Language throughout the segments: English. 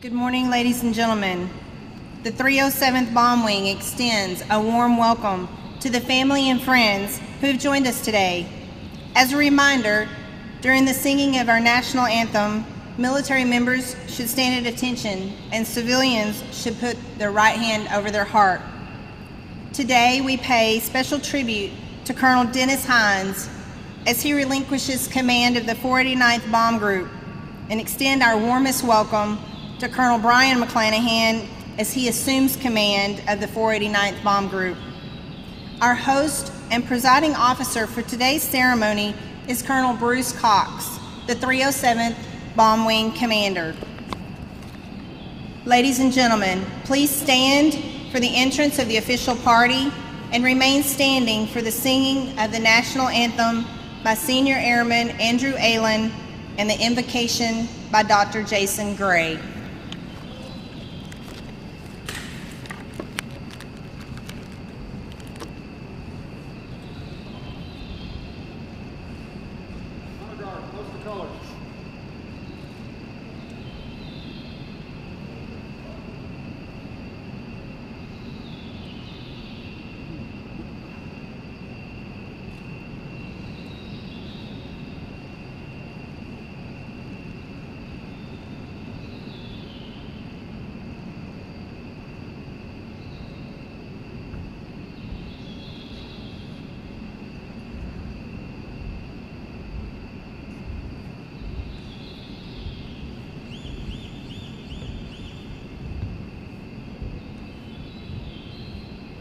Good morning, ladies and gentlemen. The 307th Bomb Wing extends a warm welcome to the family and friends who have joined us today. As a reminder, during the singing of our national anthem, military members should stand at attention and civilians should put their right hand over their heart. Today, we pay special tribute to Colonel Denis Heinz as he relinquishes command of the 489th Bomb Group, and extend our warmest welcome to Colonel McClanahan as he assumes command of the 489th Bomb Group. Our host and presiding officer for today's ceremony is Colonel Bruce Cox, the 307th Bomb Wing Commander. Ladies and gentlemen, please stand for the entrance of the official party and remain standing for the singing of the national anthem by Senior Airman Andrew Allen and the invocation by Dr. Jason Gray.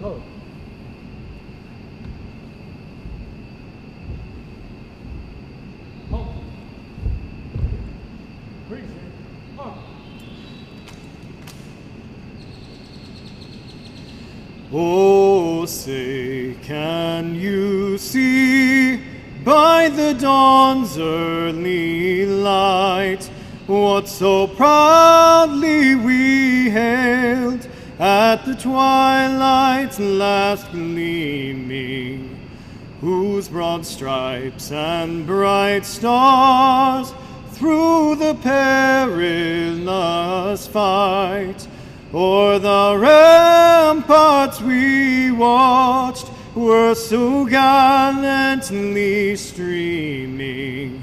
Go. Hold. Breathe in. Up. Oh, say, can you see by the dawn's early light what so proudly we hailed at the twilight's last gleaming, whose broad stripes and bright stars through the perilous fight o'er the ramparts we watched were so gallantly streaming,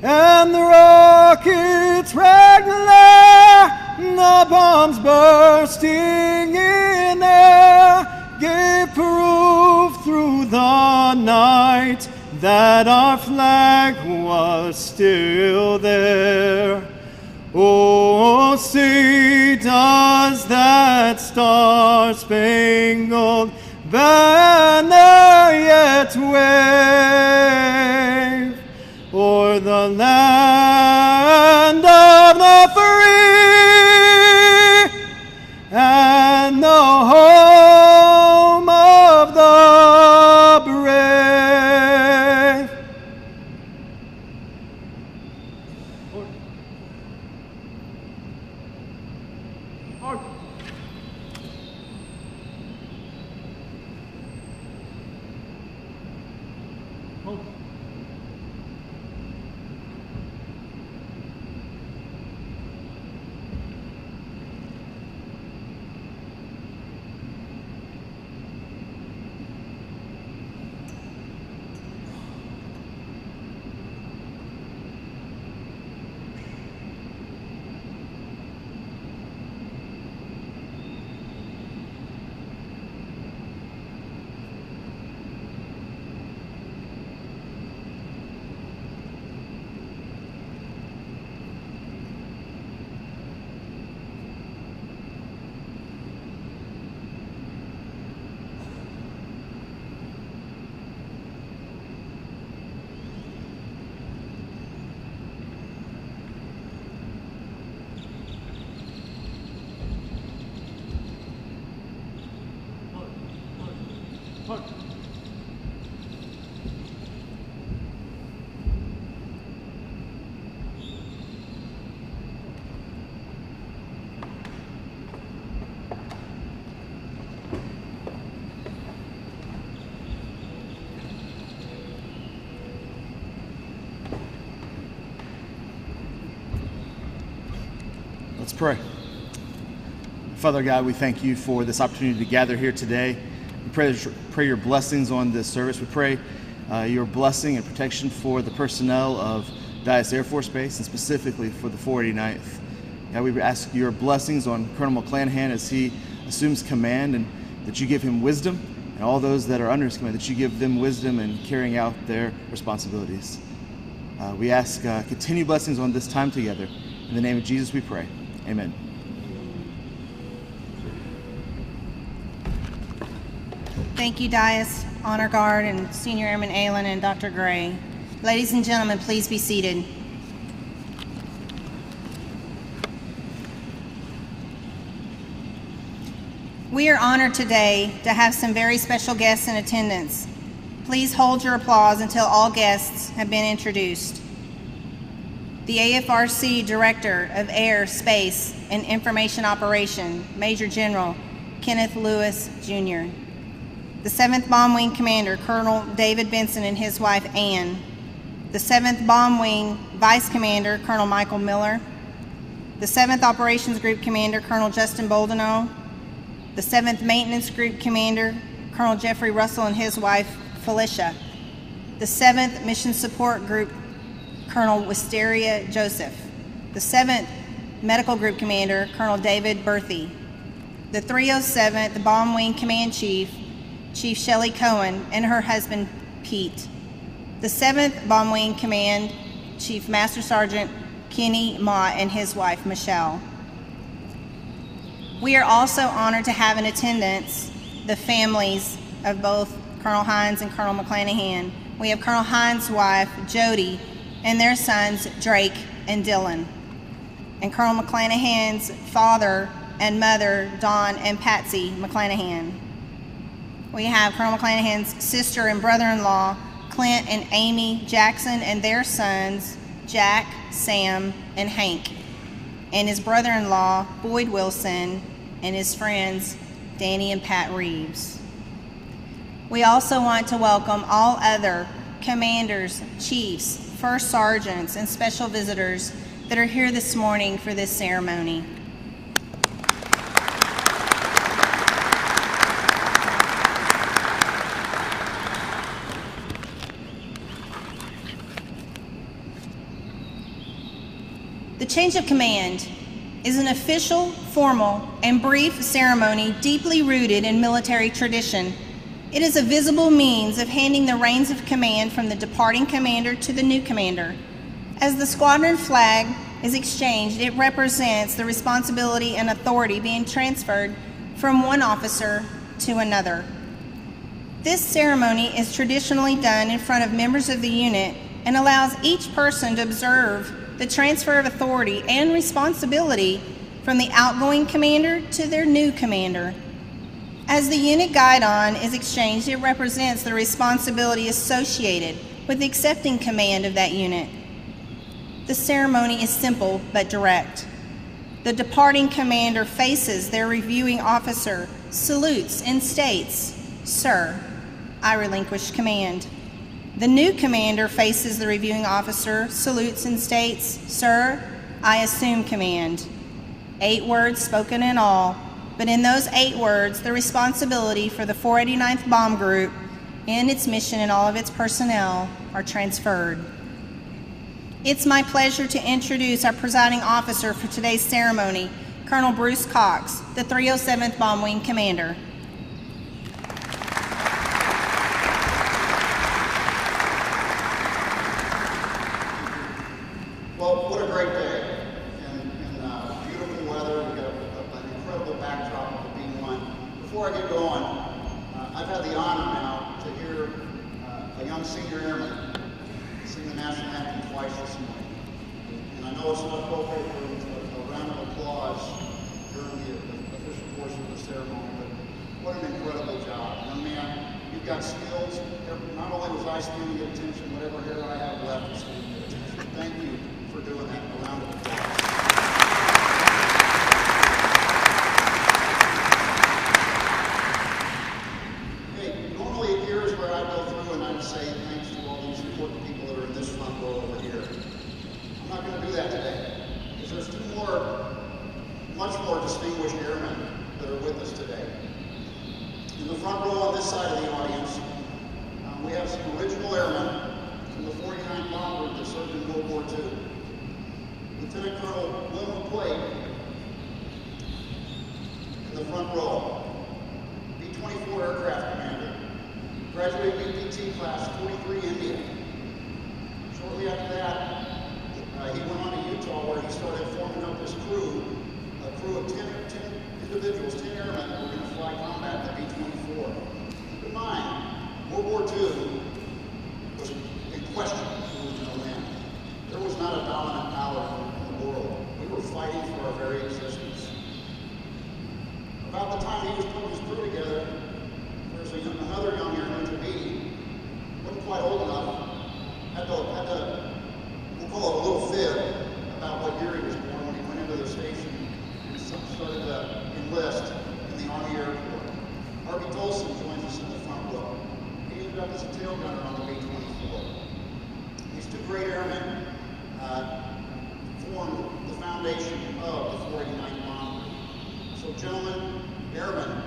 and the rockets' red glare, the bombs bursting in air, gave proof through the night that our flag was still there. Oh, say, does that star-spangled banner yet wave o'er the land of the free and the home of the brave? Let's pray. Father God, we thank you for this opportunity to gather here today. We pray your blessings on this service. We pray your blessing and protection for the personnel of Dyess Air Force Base and specifically for the 489th. God, we ask your blessings on Colonel McClanahan as he assumes command, and that you give him wisdom, and all those that are under his command, that you give them wisdom in carrying out their responsibilities. We ask continued blessings on this time together. In the name of Jesus we pray. Amen. Thank you, Dyess, Honor Guard, and Senior Airman Aylen and Dr. Gray. Ladies and gentlemen, please be seated. We are honored today to have some very special guests in attendance. Please hold your applause until all guests have been introduced. The AFRC Director of Air, Space, and Information Operation, Major General Kenneth Lewis, Jr. The 7th Bomb Wing Commander, Colonel David Benson and his wife, Ann. The 7th Bomb Wing Vice Commander, Colonel Michael Miller. The 7th Operations Group Commander, Colonel Justin Boldenow. The 7th Maintenance Group Commander, Colonel Jeffrey Russell and his wife, Felicia. The 7th Mission Support Group, Colonel Wisteria Joseph. The 7th Medical Group Commander, Colonel David Berthy. The 307th Bomb Wing Command Chief, Chief Shelley Cohen and her husband, Pete. The 7th Bomb Wing Command Chief Master Sergeant Kenny Mott and his wife, Michelle. We are also honored to have in attendance the families of both Colonel Heinz and Colonel McClanahan. We have Colonel Heinz's wife, Jody, and their sons, Drake and Dylan. And Colonel McClanahan's father and mother, Don and Patsy McClanahan. We have Colonel McClanahan's sister and brother-in-law, Clint and Amy Jackson, and their sons, Jack, Sam, and Hank. And his brother-in-law, Boyd Wilson, and his friends, Danny and Pat Reeves. We also want to welcome all other commanders, chiefs, first sergeants, and special visitors that are here this morning for this ceremony. The change of command is an official, formal, and brief ceremony deeply rooted in military tradition. It is a visible means of handing the reins of command from the departing commander to the new commander. As the squadron flag is exchanged, it represents the responsibility and authority being transferred from one officer to another. This ceremony is traditionally done in front of members of the unit and allows each person to observe the transfer of authority and responsibility from the outgoing commander to their new commander. As the unit guidon is exchanged, it represents the responsibility associated with accepting command of that unit. The ceremony is simple but direct. The departing commander faces their reviewing officer, salutes, and states, "Sir, I relinquish command." The new commander faces the reviewing officer, salutes, and states, "Sir, I assume command." 8 words spoken in all, but in those 8 words, the responsibility for the 489th Bomb Group and its mission and all of its personnel are transferred. It's my pleasure to introduce our presiding officer for today's ceremony, Colonel Bruce Cox, the 307th Bomb Wing Commander. Well, what a great day. In beautiful weather, we've got an incredible backdrop of the B1. Before I get going, I've had the honor now to hear a young senior airman sing the national anthem twice this morning. And I know it's not appropriate for a round of applause during the official portion of the ceremony, but what an incredible job. Young man, you've got skills. Not only was I paying attention, whatever hair I have left is paying attention. Thank you for doing that. A round of applause. Hey, normally at years where I go through and I'd say thanks to all these important people that are in this front row over here. I'm not going to do that today, because there's 2 more more distinguished airmen that are with us today. In the front row on this side of the audience, we have some original airmen from the 49th Bomb Group that served in World War II. Lieutenant Colonel William McClanahan in the front row, B-24 aircraft commander, graduated BPT class 43 India. Shortly after that, he went on to Utah where he started forming up his crew, a crew of 10 individuals, 10 airmen that were going to fly combat in the B-24. Keep in mind, World War II was in question who was going to win. There was not a dominant power in the world. We were fighting for our very existence. About the time he was putting his crew together, there was another young airman to be, wasn't quite old enough, had to we'll call it a little fib about what year he was born when he went into the station and started to enlist in the Army Air Corps. Harvey Tolson joins us in the front row. He ended up as a tail gunner on the B-24. These two great airmen formed the foundation of the 49th Bomb Group. So gentlemen, airmen,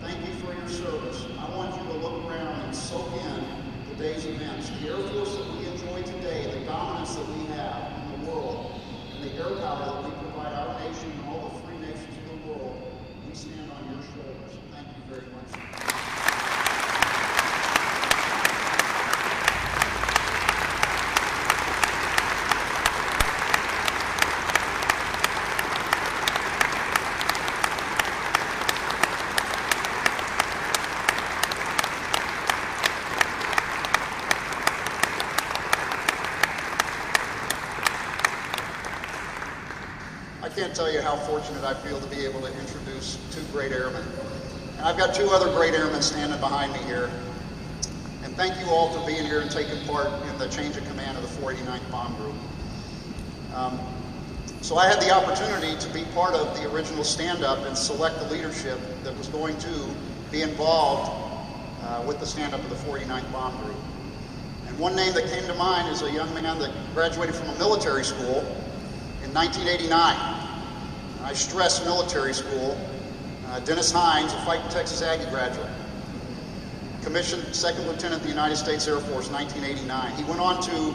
thank you for your service. I want you to look around and soak in today's events. The Air Force that we enjoy today, the dominance that we have in the world, and the air power that we provide our nation and all the free nations of the world, we stand on your shoulders. Thank you very much. I can't tell you how fortunate I feel to be able to introduce two great airmen. And I've got two other great airmen standing behind me here. And thank you all for being here and taking part in the change of command of the 49th Bomb Group. So I had the opportunity to be part of the original stand-up and select the leadership that was going to be involved with the stand-up of the 49th Bomb Group. And one name that came to mind is a young man that graduated from a military school in 1989. I stress military school. Denis Heinz, a Fighting Texas Aggie graduate. Commissioned second lieutenant in the United States Air Force, 1989. He went on to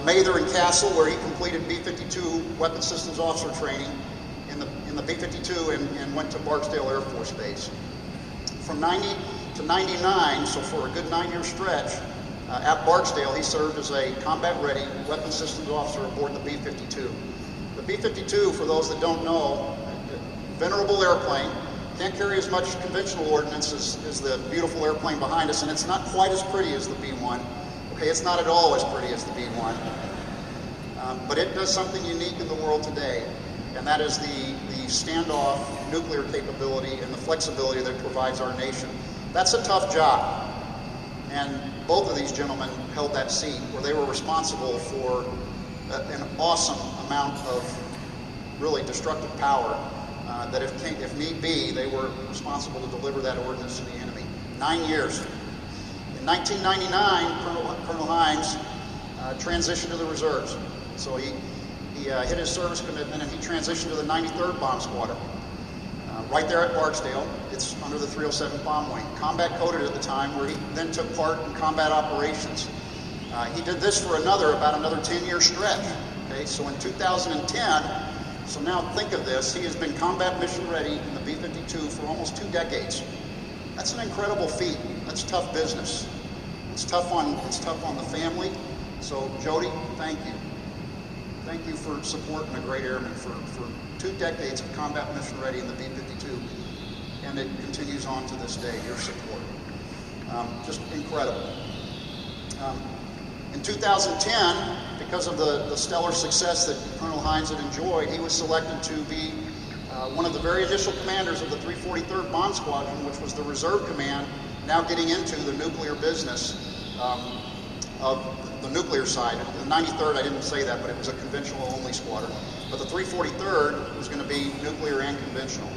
Mather and Castle, where he completed B-52 weapons systems officer training in the B-52 and went to Barksdale Air Force Base. From 90 to 99, so for a good 9-year stretch, at Barksdale, he served as a combat-ready weapons systems officer aboard the B-52. The B-52, for those that don't know, venerable airplane, can't carry as much conventional ordnance as the beautiful airplane behind us, and it's not quite as pretty as the B-1. Okay, it's not at all as pretty as the B-1. But it does something unique in the world today, and that is the standoff nuclear capability and the flexibility that it provides our nation. That's a tough job, and both of these gentlemen held that seat where they were responsible for an awesome amount of really destructive power that if need be, they were responsible to deliver that ordnance to the enemy. 9 years. In 1999, Colonel Heinz transitioned to the reserves. So he hit his service commitment and he transitioned to the 93rd Bomb Squadron. Right there at Barksdale, it's under the 307th Bomb Wing. Combat coded at the time, where he then took part in combat operations. He did this for about another 10-year stretch. Okay, so in 2010, so now think of this, he has been combat mission ready in the B-52 for almost 2 decades. That's an incredible feat. That's tough business. It's tough on the family. So Jody, thank you. Thank you for supporting a great airman for 2 decades of combat mission ready in the B-52, and it continues on to this day, your support. Just incredible. In 2010, because of the stellar success that Colonel Heinz had enjoyed, he was selected to be one of the very initial commanders of the 343rd Bomb Squadron, which was the reserve command, now getting into the nuclear business of the nuclear side. The 93rd, I didn't say that, but it was a conventional only squadron. But the 343rd was going to be nuclear and conventional.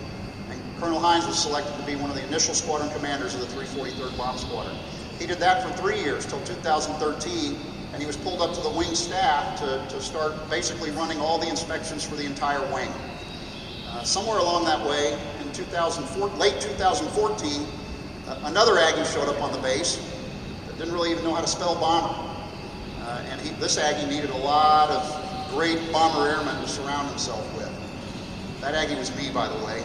And Colonel Heinz was selected to be one of the initial squadron commanders of the 343rd Bomb Squadron. He did that for 3 years, till 2013, and he was pulled up to the wing staff to start basically running all the inspections for the entire wing. Somewhere along that way, in late 2014, another Aggie showed up on the base that didn't really even know how to spell bomber. And this Aggie needed a lot of great bomber airmen to surround himself with. That Aggie was me, by the way.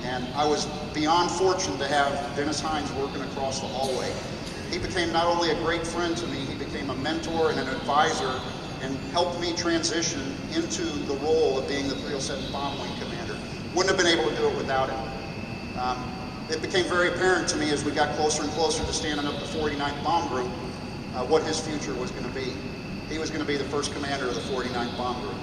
And I was beyond fortunate to have Denis Heinz working across the hallway. He became not only a great friend to me, he became a mentor and an advisor and helped me transition into the role of being the 307 Bomb Wing Commander. Wouldn't have been able to do it without him. It became very apparent to me as we got closer and closer to standing up the 49th Bomb Group what his future was going to be. He was going to be the first commander of the 49th Bomb Group.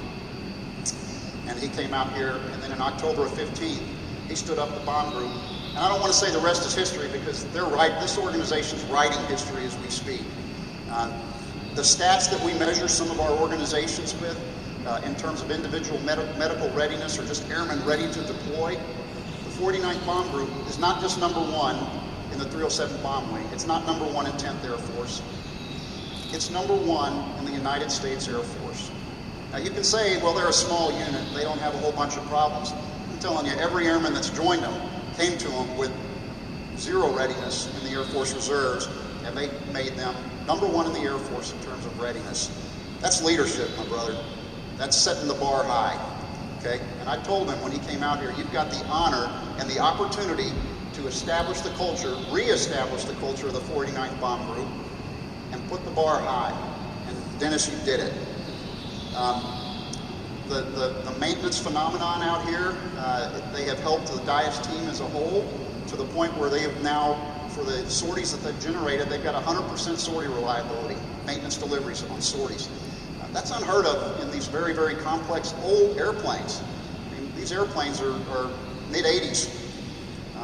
And he came out here, and then in October of 15, he stood up the bomb group. And I don't want to say the rest is history because this organization's writing history as we speak. The stats that we measure some of our organizations with in terms of individual medical readiness or just airmen ready to deploy, the 49th Bomb Group is not just number one in the 307 Bomb Wing. It's not number one in 10th Air Force. It's number one in the United States Air Force. Now you can say, well, they're a small unit. They don't have a whole bunch of problems. I'm telling you, every airman that's joined them came to them with zero readiness in the Air Force Reserves, and they made them number one in the Air Force in terms of readiness. That's leadership, my brother. That's setting the bar high, okay? And I told him when he came out here, you've got the honor and the opportunity to establish the culture, re-establish the culture of the 49th Bomb Group, and put the bar high. And Dennis, you did it. The maintenance phenomenon out here, they have helped the DIAS team as a whole to the point where they have now, for the sorties that they've generated, they've got 100% sortie reliability, maintenance deliveries on sorties. That's unheard of in these very, very complex old airplanes. I mean, these airplanes are mid-80s.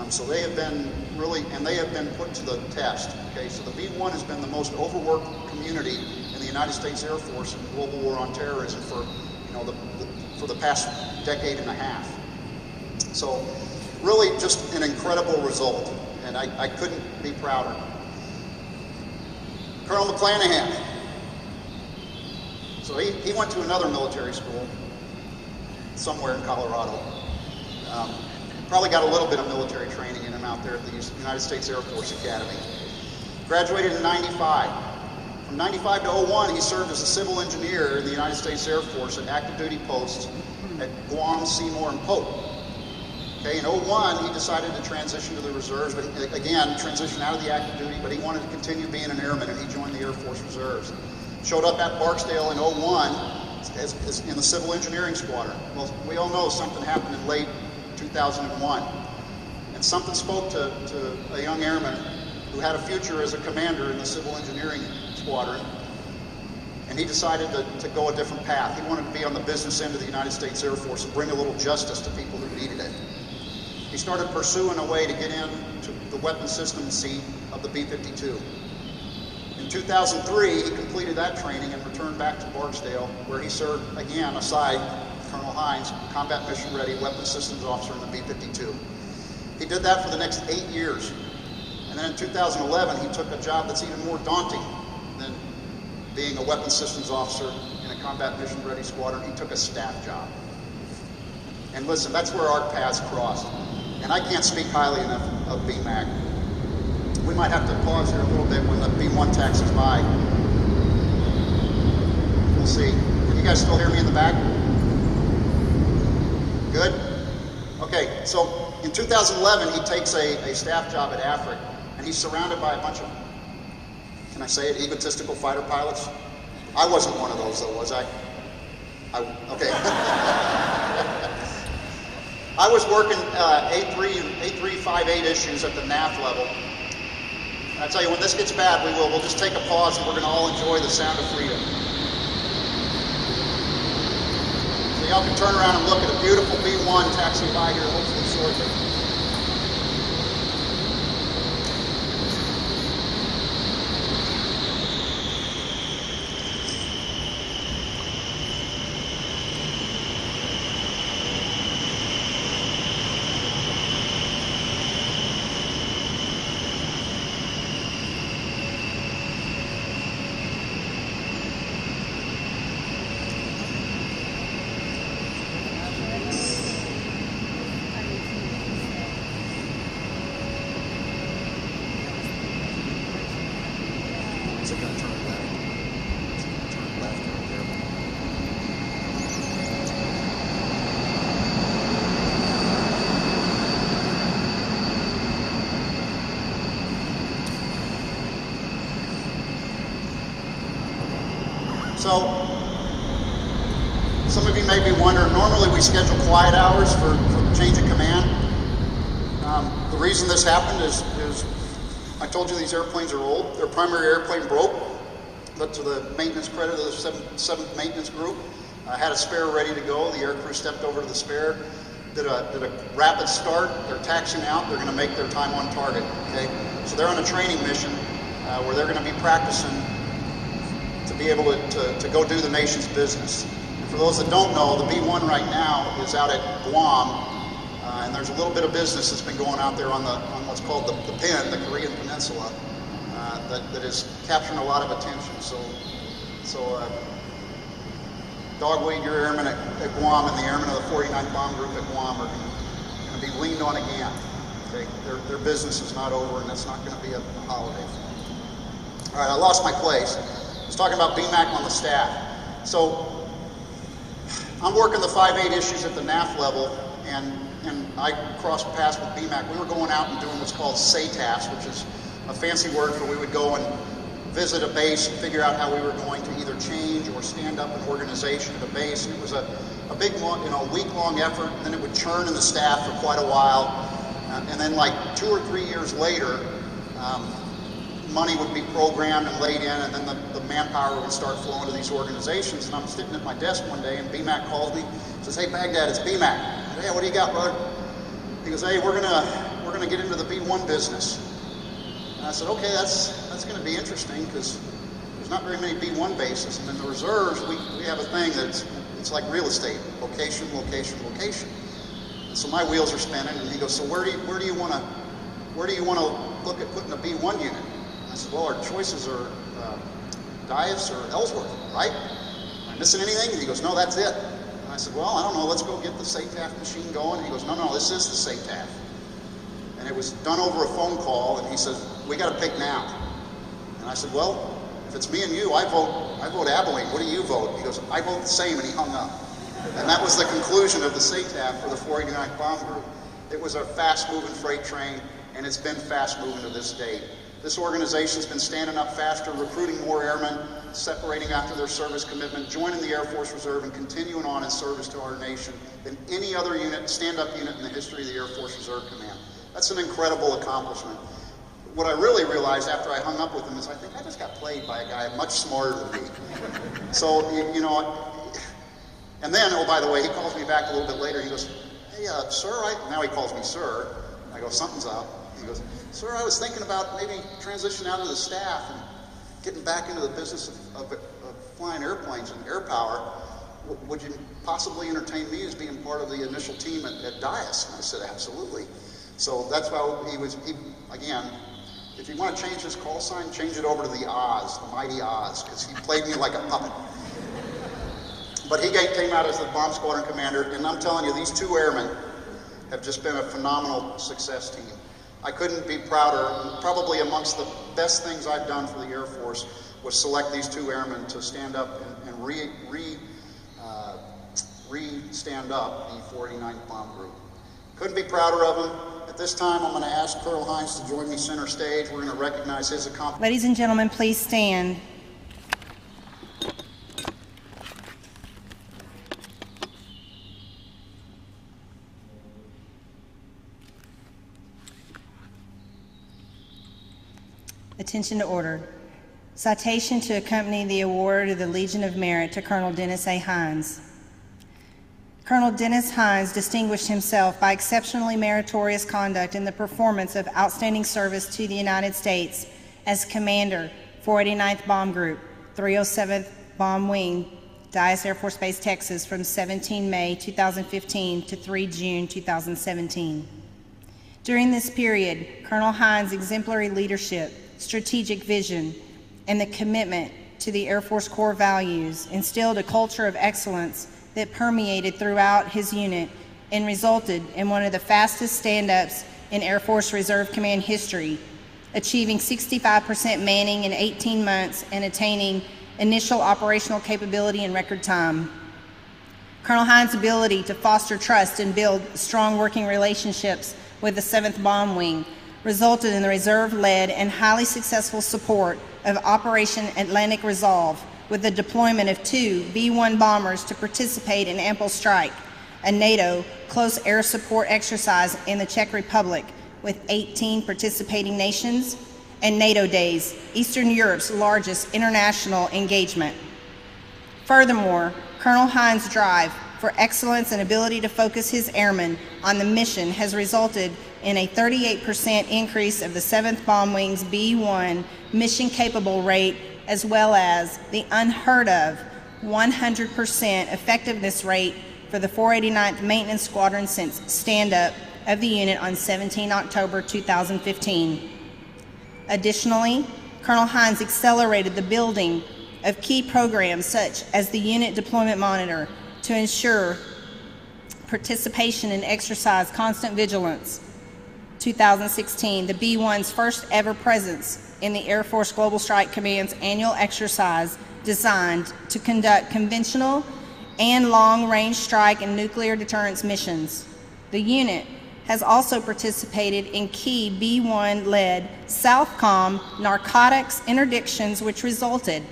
So they have been really, and they have been put to the test. Okay, so the B-1 has been the most overworked community in the United States Air Force in the global war on terrorism for, for the past decade and a half. So really just an incredible result, and I couldn't be prouder. Colonel McClanahan. So he went to another military school somewhere in Colorado. Probably got a little bit of military training in him out there at the United States Air Force Academy. Graduated in 95. From 95 to 01, he served as a civil engineer in the United States Air Force at active duty posts at Guam, Seymour, and Pope. Okay, in 01, he decided to transition to the reserves, but again, transition out of the active duty, but he wanted to continue being an airman, and he joined the Air Force Reserves. Showed up at Barksdale in 01 as in the civil engineering squadron. Well, we all know something happened in late 2001, and something spoke to a young airman who had a future as a commander in the civil engineering squadron, and he decided to go a different path. He wanted to be on the business end of the United States Air Force and bring a little justice to people who needed it. He started pursuing a way to get into the weapon system seat of the B-52. In 2003, he completed that training and returned back to Barksdale, where he served again aside Colonel Heinz, Combat Mission Ready Weapons Systems Officer in the B-52. He did that for the next 8 years. And then in 2011, he took a job that's even more daunting than being a Weapons Systems Officer in a Combat Mission Ready Squadron. He took a staff job. And listen, that's where our paths crossed. And I can't speak highly enough of BMAC. We might have to pause here a little bit when the B-1 taxis by. We'll see. Can you guys still hear me in the back? Good? Okay, so in 2011, he takes a staff job at Afric, and he's surrounded by a bunch of, can I say it, egotistical fighter pilots? I wasn't one of those, though, was I? Okay. I was working A3 and A358 issues at the NAF level. And I tell you, when this gets bad, we'll just take a pause and we're going to all enjoy the sound of freedom. So y'all can turn around and look at a beautiful B-1 taxiing by here hopefully shortly. So, some of you may be wondering, normally we schedule quiet hours for the change of command. The reason this happened is I told you these airplanes are old. Their primary airplane broke, but to the maintenance credit of the 7th Maintenance Group, had a spare ready to go. The air crew stepped over to the spare, did a rapid start. They're taxiing out. They're going to make their time on target. Okay, so they're on a training mission where they're going to be practicing to be able to go do the nation's business. And for those that don't know, the B-1 right now is out at Guam, and there's a little bit of business that's been going out there on what's called the PEN, the Korean Peninsula, that is capturing a lot of attention. So Dogweed, your airmen at Guam, and the airmen of the 49th Bomb Group at Guam are going to be leaned on again. Okay? Their business is not over, and that's not going to be a holiday for them. All right, I lost my place. I was talking about BMAC on the staff. So I'm working the 5.8 issues at the NAF level, and I crossed paths with BMAC. We were going out and doing what's called SATAFs, which is a fancy word for we would go and visit a base and figure out how we were going to either change or stand up an organization at a base. And it was a big, week-long effort, and then it would churn in the staff for quite a while. And then like 2 or 3 years later, money would be programmed and laid in, and then the manpower would start flowing to these organizations. And I'm sitting at my desk one day, and BMAC calls me, says, "Hey, Baghdad, it's BMAC." I said, "Hey, what do you got, brother?" He goes, "Hey, we're gonna get into the B1 business." And I said, "Okay, that's going to be interesting because there's not very many B1 bases, and in the reserves we have a thing that's it's like real estate: location, location, location." And so my wheels are spinning, and he goes, "So where do you want to look at putting a B1 unit?" I said, "Well, our choices are Dias or Ellsworth, right? Am I missing anything?" And he goes, "No, that's it." And I said, "Well, I don't know, let's go get the SATAF machine going." And he goes, No, this is the SATAF. And it was done over a phone call, and he says, "We got to pick now." And I said, "Well, if it's me and you, I vote Abilene. What do you vote?" He goes, "I vote the same," and he hung up. And that was the conclusion of the SATAF for the 49th Bomb Group. It was a fast-moving freight train, and it's been fast-moving to this date. This organization's been standing up faster, recruiting more airmen, separating after their service commitment, joining the Air Force Reserve, and continuing on in service to our nation than any other unit, stand-up unit in the history of the Air Force Reserve Command. That's an incredible accomplishment. What I really realized after I hung up with him is I think I just got played by a guy much smarter than me. So, and then, oh, by the way, he calls me back a little bit later. He goes, "Hey, sir," now he calls me sir. I go, "Something's up." He goes, "Sir, I was thinking about maybe transitioning out of the staff and getting back into the business of flying airplanes and air power. Would you possibly entertain me as being part of the initial team at Dias?" And I said, "Absolutely." So that's why again, if you want to change his call sign, change it over to the Oz, the mighty Oz, because he played me like a puppet. But he came out as the bomb squadron commander, and I'm telling you, these 2 airmen have just been a phenomenal success team. I couldn't be prouder. Probably amongst the best things I've done for the Air Force was select these 2 airmen to stand up and re-stand up the 49th Bomb Group. Couldn't be prouder of them. At this time, I'm going to ask Colonel Heinz to join me center stage. We're going to recognize his accomplishments. Ladies and gentlemen, please stand. Attention to order. Citation to accompany the award of the Legion of Merit to Colonel Denis A. Heinz. Colonel Denis Heinz distinguished himself by exceptionally meritorious conduct in the performance of outstanding service to the United States as Commander, 489th Bomb Group, 307th Bomb Wing, Dias Air Force Base, Texas, from 17 May 2015 to 3 June 2017. During this period, Colonel Heinz' exemplary leadership, strategic vision, and the commitment to the Air Force core values instilled a culture of excellence that permeated throughout his unit and resulted in one of the fastest stand-ups in Air Force Reserve Command history, achieving 65% manning in 18 months and attaining initial operational capability in record time. Colonel Heinz' ability to foster trust and build strong working relationships with the 7th Bomb Wing resulted in the reserve-led and highly successful support of Operation Atlantic Resolve, with the deployment of 2 B-1 bombers to participate in Ample Strike, a NATO close air support exercise in the Czech Republic with 18 participating nations, and NATO Days, Eastern Europe's largest international engagement. Furthermore, Colonel Heinz' drive for excellence and ability to focus his airmen on the mission has resulted in a 38% increase of the 7th Bomb Wing's B-1 mission-capable rate, as well as the unheard of 100% effectiveness rate for the 489th Maintenance Squadron since stand-up of the unit on 17 October 2015. Additionally, Colonel Heinz accelerated the building of key programs such as the Unit Deployment Monitor to ensure participation in exercise Constant Vigilance 2016, the B-1's first ever presence in the Air Force Global Strike Command's annual exercise designed to conduct conventional and long-range strike and nuclear deterrence missions. The unit has also participated in key B-1-led Southcom narcotics interdictions, which resulted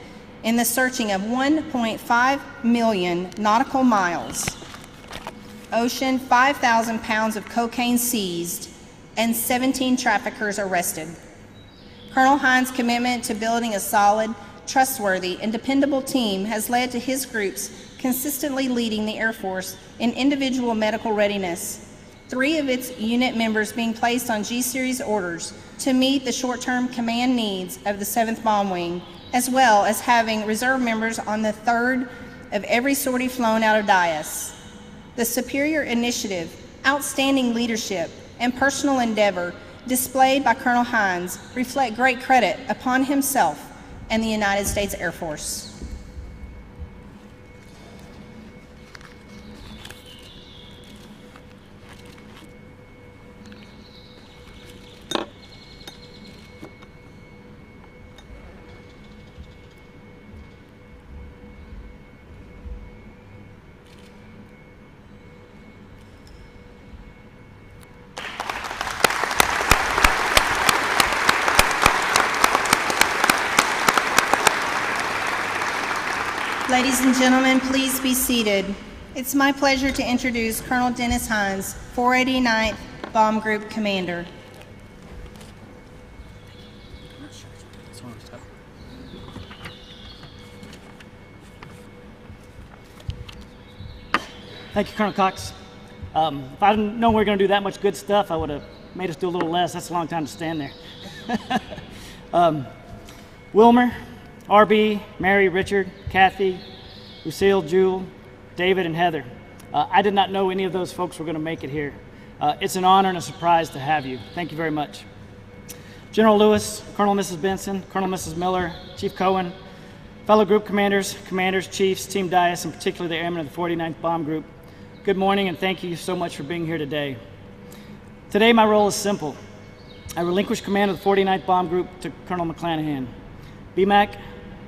in the searching of 1.5 million nautical miles, ocean 5,000 pounds of cocaine seized, and 17 traffickers arrested. Colonel Heinz' commitment to building a solid, trustworthy, and dependable team has led to his groups consistently leading the Air Force in individual medical readiness, 3 of its unit members being placed on G-Series orders to meet the short-term command needs of the 7th Bomb Wing, as well as having reserve members on the 3rd of every sortie flown out of Dias. The superior initiative, outstanding leadership, and personal endeavor displayed by Colonel Heinz reflect great credit upon himself and the United States Air Force. Ladies and gentlemen, please be seated. It's my pleasure to introduce Colonel Denis Heinz, 489th Bomb Group Commander. Thank you, Colonel Cox. If I didn't know we were going to do that much good stuff, I would have made us do a little less. That's a long time to stand there. Wilmer, RB, Mary, Richard, Kathy, Lucille, Jewel, David, and Heather. I did not know any of those folks were going to make it here. It's an honor and a surprise to have you. Thank you very much. General Lewis, Colonel and Mrs. Benson, Colonel and Mrs. Miller, Chief Cohen, fellow group commanders, chiefs, Team Dias, and particularly the airmen of the 49th Bomb Group, good morning and thank you so much for being here today. Today my role is simple. I relinquish command of the 49th Bomb Group to Colonel McClanahan. BMAC,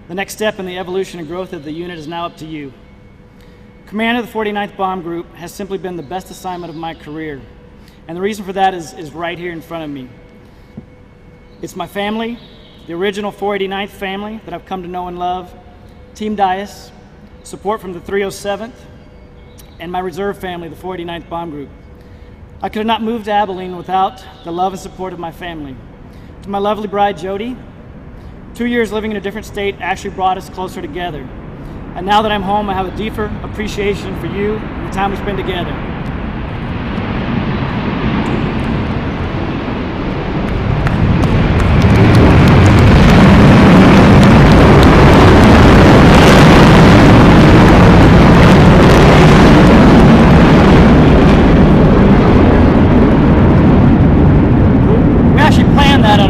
the next step in the evolution and growth of the unit is now up to you. Command of the 49th Bomb Group has simply been the best assignment of my career, and the reason for that is right here in front of me. It's my family, the original 489th family that I've come to know and love, Team Dias, support from the 307th, and my reserve family, the 489th Bomb Group. I could have not moved to Abilene without the love and support of my family. To my lovely bride, Jody, 2 years living in a different state actually brought us closer together. And now that I'm home, I have a deeper appreciation for you and the time we spend together.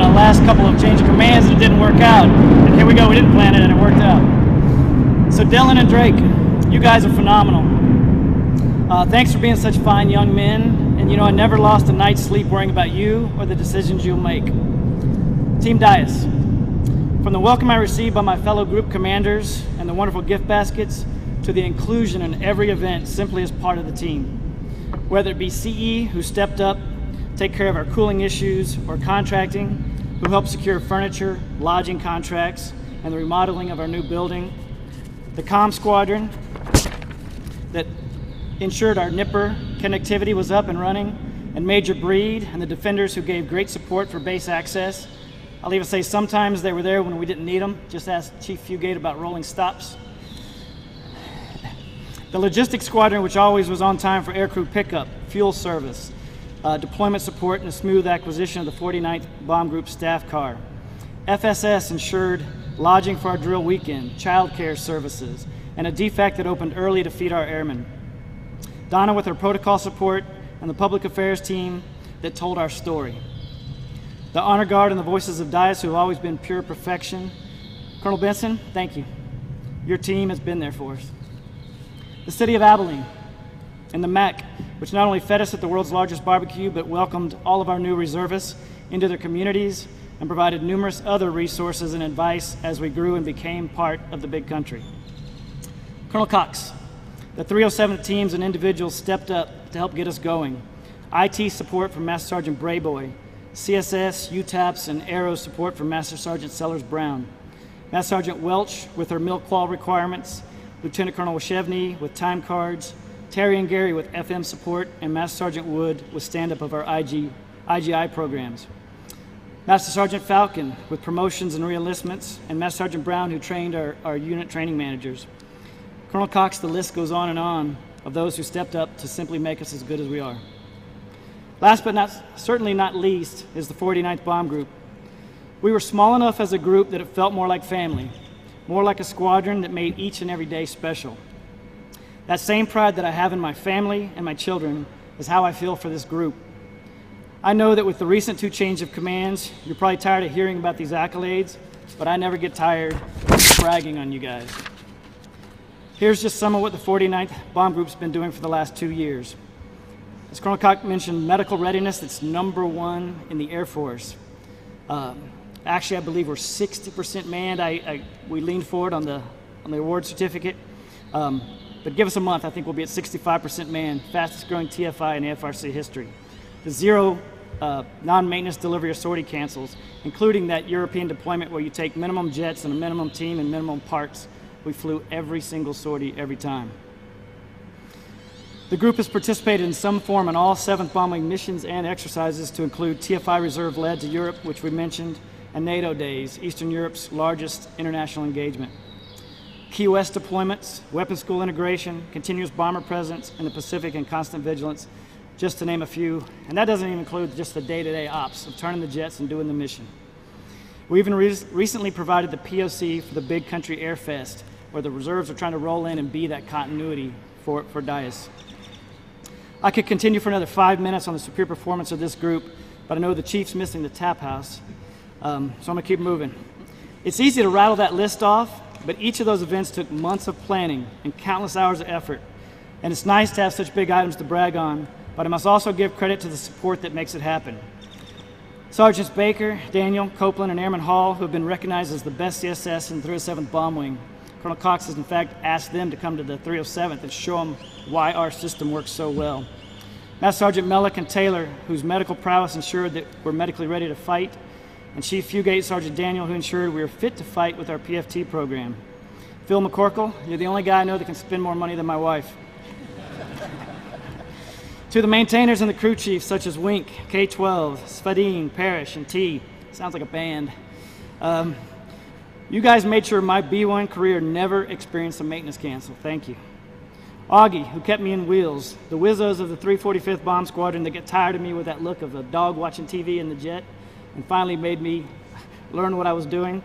Last couple of change of commands and it didn't work out. And here we go, we didn't plan it and it worked out. So Dylan and Drake, you guys are phenomenal. Thanks for being such fine young men. And you know, I never lost a night's sleep worrying about you or the decisions you'll make. Team Dias, from the welcome I received by my fellow group commanders and the wonderful gift baskets to the inclusion in every event simply as part of the team. Whether it be CE, who stepped up, take care of our cooling issues, or contracting, who helped secure furniture, lodging contracts, and the remodeling of our new building, the comm squadron that ensured our Nipper connectivity was up and running, and Major Breed and the defenders who gave great support for base access. I'll even say sometimes they were there when we didn't need them. Just ask Chief Fugate about rolling stops. The logistics squadron, which always was on time for aircrew pickup, fuel service, deployment support, and a smooth acquisition of the 49th Bomb Group staff car. FSS ensured lodging for our drill weekend, childcare services, and a DFAC that opened early to feed our airmen. Donna with her protocol support, and the public affairs team that told our story. The Honor Guard and the Voices of Dias, who have always been pure perfection. Colonel Benson, thank you. Your team has been there for us. The City of Abilene and the MAC, which not only fed us at the world's largest barbecue, but welcomed all of our new reservists into their communities and provided numerous other resources and advice as we grew and became part of the big country. Colonel Cox, the 307th teams and individuals stepped up to help get us going. IT support from Master Sergeant Brayboy, CSS, UTAPS, and Aero support from Master Sergeant Sellers Brown. Master Sergeant Welch with her milk qual requirements, Lieutenant Colonel Washevny with time cards, Terry and Gary with FM support, and Master Sergeant Wood with stand-up of our IGI programs. Master Sergeant Falcon with promotions and reenlistments, and Master Sergeant Brown who trained our unit training managers. Colonel Cox, the list goes on and on of those who stepped up to simply make us as good as we are. Last but certainly not least is the 49th Bomb Group. We were small enough as a group that it felt more like family, more like a squadron that made each and every day special. That same pride that I have in my family and my children is how I feel for this group. I know that with the recent 2 change of commands, you're probably tired of hearing about these accolades, but I never get tired of bragging on you guys. Here's just some of what the 49th Bomb Group's been doing for the last 2 years. As Colonel Koch mentioned, medical readiness, that's #1 in the Air Force. Actually, I believe we're 60% manned. We leaned forward on the award certificate. But give us a month, I think we'll be at 65% manned, fastest growing TFI in AFRC history. The 0 non-maintenance delivery or sortie cancels, including that European deployment where you take minimum jets and a minimum team and minimum parts. We flew every single sortie every time. The group has participated in some form in all 7th Bomb Wing missions and exercises to include TFI Reserve led to Europe, which we mentioned, and NATO Days, Eastern Europe's largest international engagement. Key West deployments, weapons school integration, continuous bomber presence in the Pacific, and constant vigilance, just to name a few. And that doesn't even include just the day-to-day ops of turning the jets and doing the mission. We even recently provided the POC for the Big Country Air Fest, where the reserves are trying to roll in and be that continuity for DIAS. I could continue for another 5 minutes on the superior performance of this group, but I know the chief's missing the tap house, so I'm gonna keep moving. It's easy to rattle that list off, but each of those events took months of planning and countless hours of effort. And it's nice to have such big items to brag on, but I must also give credit to the support that makes it happen. Sergeants Baker, Daniel, Copeland, and Airman Hall, who have been recognized as the best CSS in the 307th Bomb Wing. Colonel Cox has in fact asked them to come to the 307th and show them why our system works so well. Master Sergeant Mellick and Taylor, whose medical prowess ensured that we're medically ready to fight, and Chief Fugate Sergeant Daniel, who ensured we were fit to fight with our PFT program. Phil McCorkle, you're the only guy I know that can spend more money than my wife. To the maintainers and the crew chiefs such as Wink, K-12, Sfadine, Parrish, and T. Sounds like a band. You guys made sure my B1 career never experienced a maintenance cancel. Thank you. Augie, who kept me in wheels. The Wizzos of the 345th Bomb Squadron that get tired of me with that look of a dog watching TV in the jet and finally made me learn what I was doing.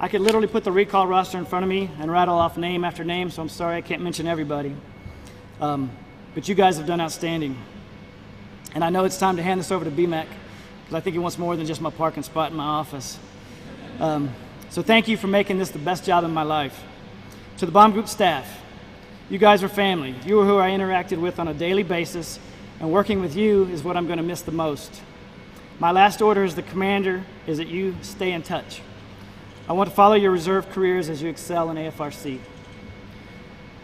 I could literally put the recall roster in front of me and rattle off name after name, so I'm sorry I can't mention everybody. But you guys have done outstanding. And I know it's time to hand this over to BMAC, because I think he wants more than just my parking spot in my office. So thank you for making this the best job in my life. To the Bomb Group staff, you guys are family. You are who I interacted with on a daily basis, and working with you is what I'm going to miss the most. My last order as the commander is that you stay in touch. I want to follow your reserve careers as you excel in AFRC.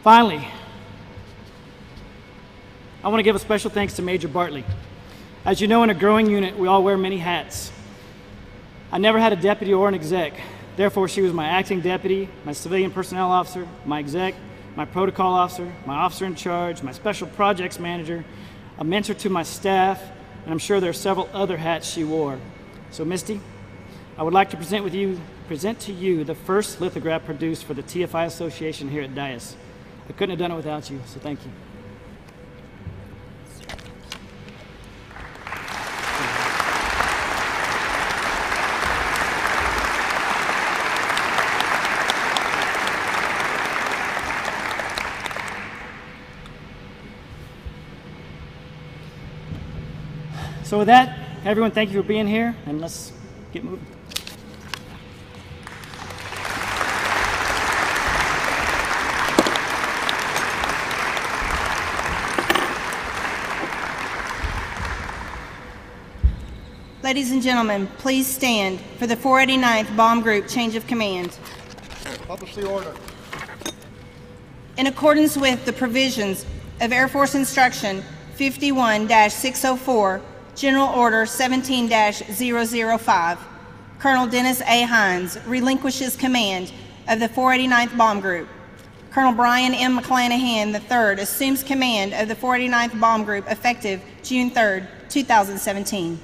Finally, I want to give a special thanks to Major Bartley. As you know, in a growing unit, we all wear many hats. I never had a deputy or an exec Therefore, she was my acting deputy, my civilian personnel officer, my exec, my protocol officer, my officer in charge, my special projects manager, a mentor to my staff, and I'm sure there are several other hats she wore. So Misty, I would like to present to you the first lithograph produced for the TFI Association here at Dias. I couldn't have done it without you, so thank you. So with that, everyone, thank you for being here, and let's get moving. Ladies and gentlemen, please stand for the 489th Bomb Group change of command. Publish the order. In accordance with the provisions of Air Force Instruction 51-604, General Order 17-005, Colonel Denis A. Heinz relinquishes command of the 489th Bomb Group. Colonel Brian M. McClanahan III assumes command of the 489th Bomb Group effective June 3, 2017.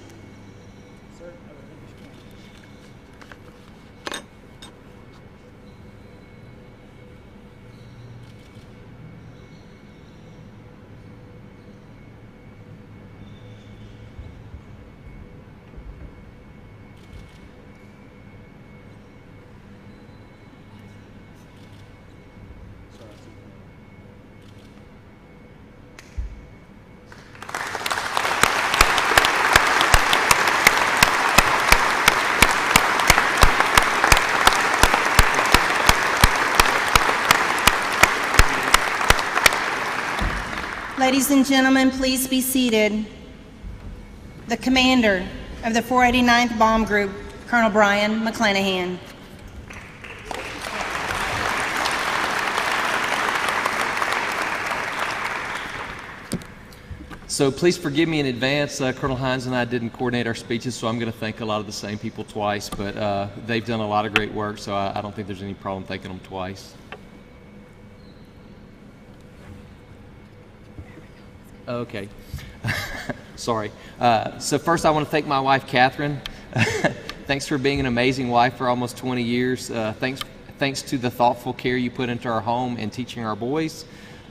Ladies and gentlemen, please be seated. The commander of the 489th Bomb Group, Colonel Brian McClanahan. So please forgive me in advance. Colonel Heinz and I didn't coordinate our speeches, so I'm going to thank a lot of the same people twice, but they've done a lot of great work, so I don't think there's any problem thanking them twice. Okay. Sorry. So first I want to thank my wife, Catherine. Thanks for being an amazing wife for almost 20 years. Thanks to the thoughtful care you put into our home and teaching our boys.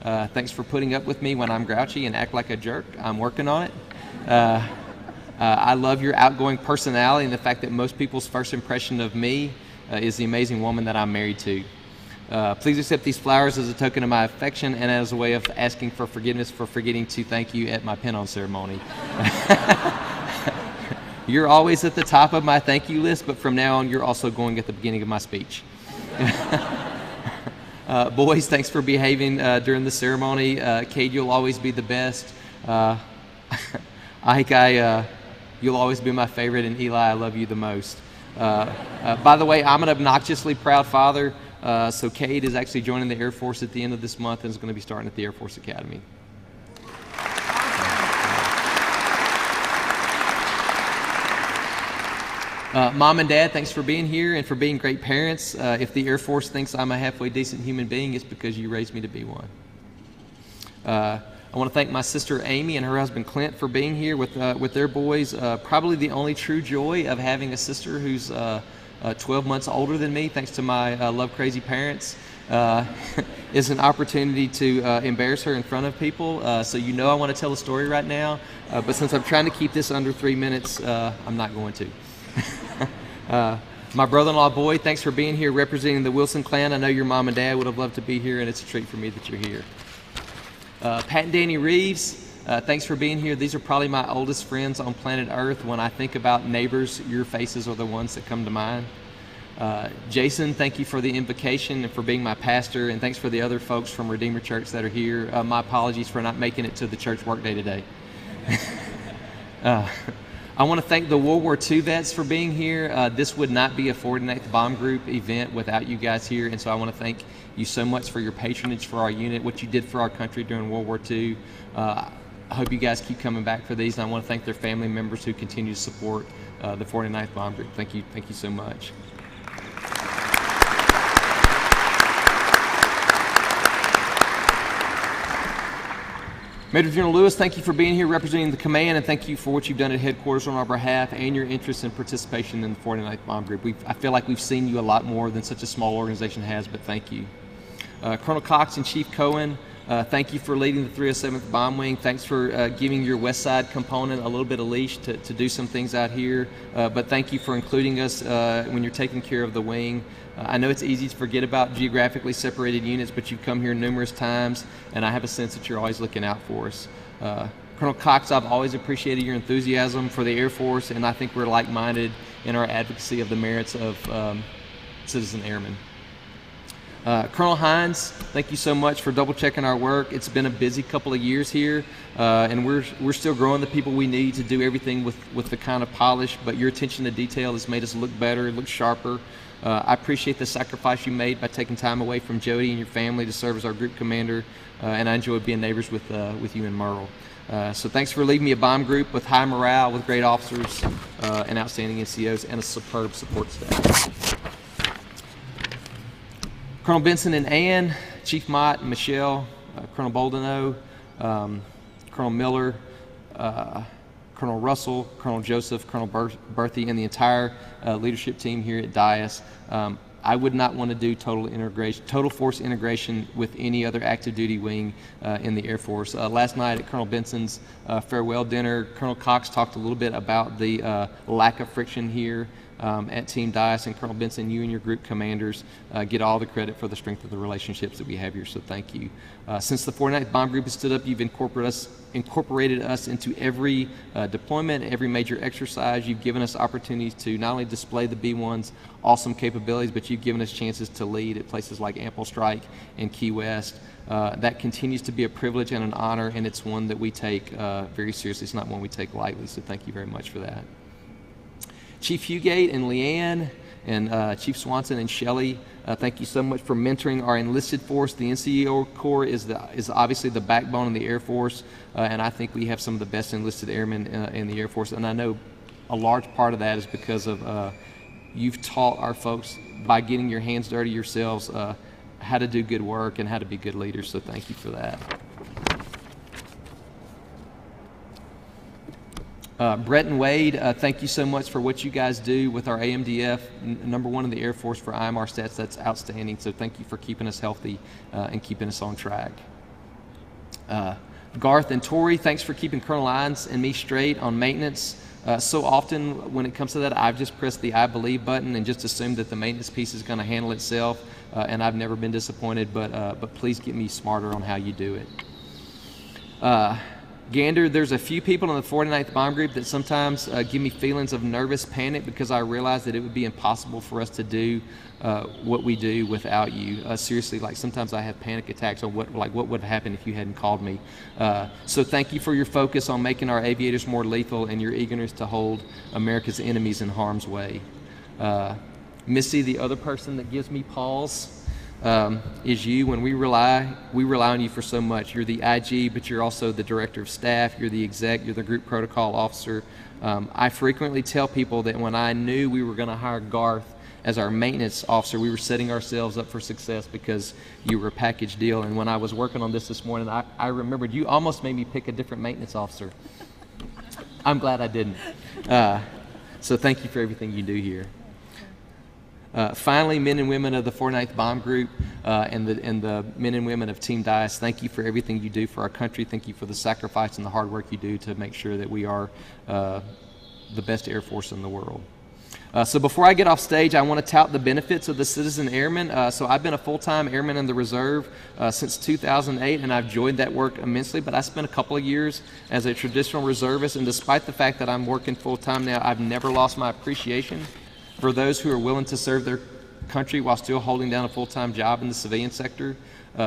Thanks for putting up with me when I'm grouchy and act like a jerk. I'm working on it. I love your outgoing personality and the fact that most people's first impression of me is the amazing woman that I'm married to. Please accept these flowers as a token of my affection and as a way of asking for forgiveness for forgetting to thank you at my pin-on ceremony. You're always at the top of my thank you list, but from now on, you're also going at the beginning of my speech. Boys, thanks for behaving during the ceremony. Cade, you'll always be the best. Ike, you'll always be my favorite, and Eli, I love you the most. By the way, I'm an obnoxiously proud father. So Cade is actually joining the Air Force at the end of this month and is going to be starting at the Air Force Academy. Mom and Dad, thanks for being here and for being great parents. If the Air Force thinks I'm a halfway decent human being, it's because you raised me to be one. I want to thank my sister Amy and her husband Clint for being here with their boys. Probably the only true joy of having a sister who's 12 months older than me, thanks to my love crazy parents, is an opportunity to embarrass her in front of people. So you know I want to tell a story right now, but since I'm trying to keep this under 3 minutes, I'm not going to. My brother-in-law Boyd, thanks for being here representing the Wilson clan. I know your mom and dad would have loved to be here, and it's a treat for me that you're here. Pat and Danny Reeves, thanks for being here. These are probably my oldest friends on planet Earth. When I think about neighbors, your faces are the ones that come to mind. Jason, thank you for the invocation and for being my pastor, and thanks for the other folks from Redeemer Church that are here. My apologies for not making it to the church workday today. I want to thank the World War II vets for being here. This would not be a 49th Bomb Group event without you guys here, and so I want to thank you so much for your patronage for our unit, what you did for our country during World War II. I hope you guys keep coming back for these, and I want to thank their family members who continue to support the 49th Bomb Group. Thank you so much. Major General Lewis, thank you for being here representing the command, and thank you for what you've done at headquarters on our behalf and your interest and participation in the 49th Bomb Group. I feel like we've seen you a lot more than such a small organization has, but thank you. Colonel Cox and Chief Cohen, thank you for leading the 307th Bomb Wing. Thanks for giving your West Side component a little bit of leash to do some things out here, but thank you for including us when you're taking care of the wing. I know it's easy to forget about geographically separated units, but you've come here numerous times, and I have a sense that you're always looking out for us. Colonel Cox, I've always appreciated your enthusiasm for the Air Force, and I think we're like-minded in our advocacy of the merits of citizen airmen. Colonel Heinz, thank you so much for double-checking our work. It's been a busy couple of years here, and we're still growing the people we need to do everything with the kind of polish, but your attention to detail has made us look better, look sharper. I appreciate the sacrifice you made by taking time away from Jody and your family to serve as our group commander, and I enjoyed being neighbors with you and Merle. So thanks for leading me a bomb group with high morale, with great officers and outstanding NCOs, and a superb support staff. Colonel Benson and Ann, Chief Mott and Michelle, Colonel Boldeno, Colonel Miller, Colonel Russell, Colonel Joseph, Colonel Berthy, and the entire leadership team here at DIAS. I would not want to do total force integration with any other active duty wing in the Air Force. Last night at Colonel Benson's farewell dinner, Colonel Cox talked a little bit about the lack of friction here at Team DIAS, and Colonel Benson, you and your group commanders get all the credit for the strength of the relationships that we have here, so thank you. Since the 49th Bomb Group has stood up, you've incorporated us into every deployment, every major exercise. You've given us opportunities to not only display the B-1's awesome capabilities, but you've given us chances to lead at places like Ample Strike and Key West. That continues to be a privilege and an honor, and it's one that we take very seriously. It's not one we take lightly, so thank you very much for that. Chief Hugate and Leanne and Chief Swanson and Shelley, thank you so much for mentoring our enlisted force. The NCO Corps is obviously the backbone of the Air Force, and I think we have some of the best enlisted airmen in the Air Force, and I know a large part of that is because of you've taught our folks by getting your hands dirty yourselves how to do good work and how to be good leaders, so thank you for that. Brett and Wade, thank you so much for what you guys do with our AMDF, number one in the Air Force for IMR stats. That's outstanding, so thank you for keeping us healthy and keeping us on track. Garth and Tori, thanks for keeping Colonel Hines and me straight on maintenance. So often when it comes to that, I've just pressed the I believe button and just assumed that the maintenance piece is going to handle itself, and I've never been disappointed, but please get me smarter on how you do it. Gander, there's a few people in the 49th Bomb Group that sometimes give me feelings of nervous panic because I realize that it would be impossible for us to do what we do without you. Seriously, like sometimes I have panic attacks on what would have happened if you hadn't called me. So thank you for your focus on making our aviators more lethal and your eagerness to hold America's enemies in harm's way. Missy, the other person that gives me pause, is you. When we rely on you for so much. You're the IG, but you're also the director of staff, you're the exec, you're the group protocol officer. I frequently tell people that when I knew we were going to hire Garth as our maintenance officer, we were setting ourselves up for success because you were a package deal. And when I was working on this morning, I remembered you almost made me pick a different maintenance officer. I'm glad I didn't. So thank you for everything you do here. Finally, men and women of the 49th Bomb Group and the men and women of Team DIAS, thank you for everything you do for our country. Thank you for the sacrifice and the hard work you do to make sure that we are the best Air Force in the world. So before I get off stage, I want to tout the benefits of the citizen airman. So I've been a full-time airman in the reserve since 2008, and I've enjoyed that work immensely, but I spent a couple of years as a traditional reservist, and despite the fact that I'm working full-time now, I've never lost my appreciation for those who are willing to serve their country while still holding down a full-time job in the civilian sector.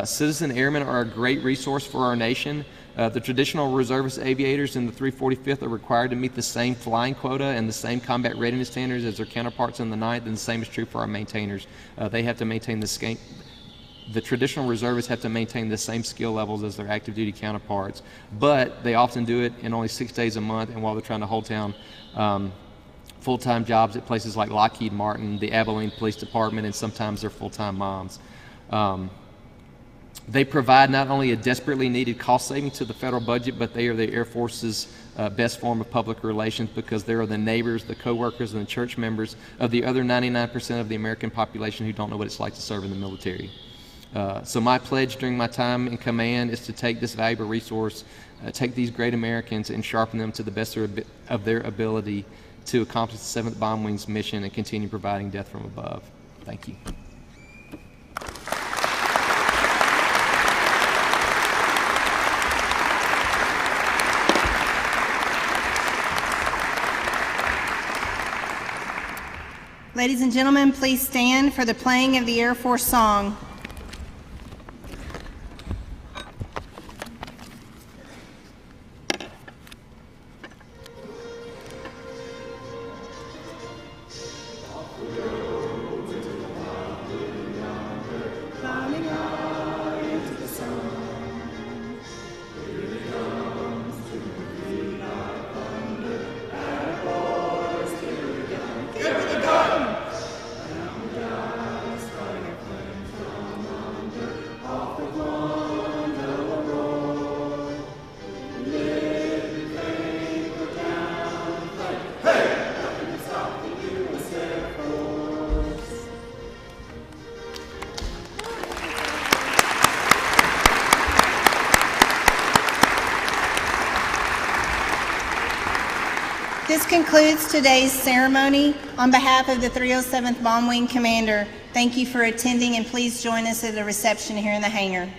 Citizen airmen are a great resource for our nation. The traditional reservist aviators in the 345th are required to meet the same flying quota and the same combat readiness standards as their counterparts in the 9th, and the same is true for our maintainers. They have to maintain the traditional reservists have to maintain the same skill levels as their active duty counterparts, but they often do it in only 6 days a month, and while they're trying to hold down full-time jobs at places like Lockheed Martin, the Abilene Police Department, and sometimes they're full-time moms. They provide not only a desperately needed cost saving to the federal budget, but they are the Air Force's best form of public relations, because they are the neighbors, the co-workers, and the church members of the other 99% of the American population who don't know what it's like to serve in the military. So my pledge during my time in command is to take this valuable resource, take these great Americans, and sharpen them to the best of their ability to accomplish the 7th Bomb Wing's mission and continue providing death from above. Thank you. Ladies and gentlemen, please stand for the playing of the Air Force song. This concludes today's ceremony. On behalf of the 307th Bomb Wing Commander, thank you for attending, and please join us at the reception here in the hangar.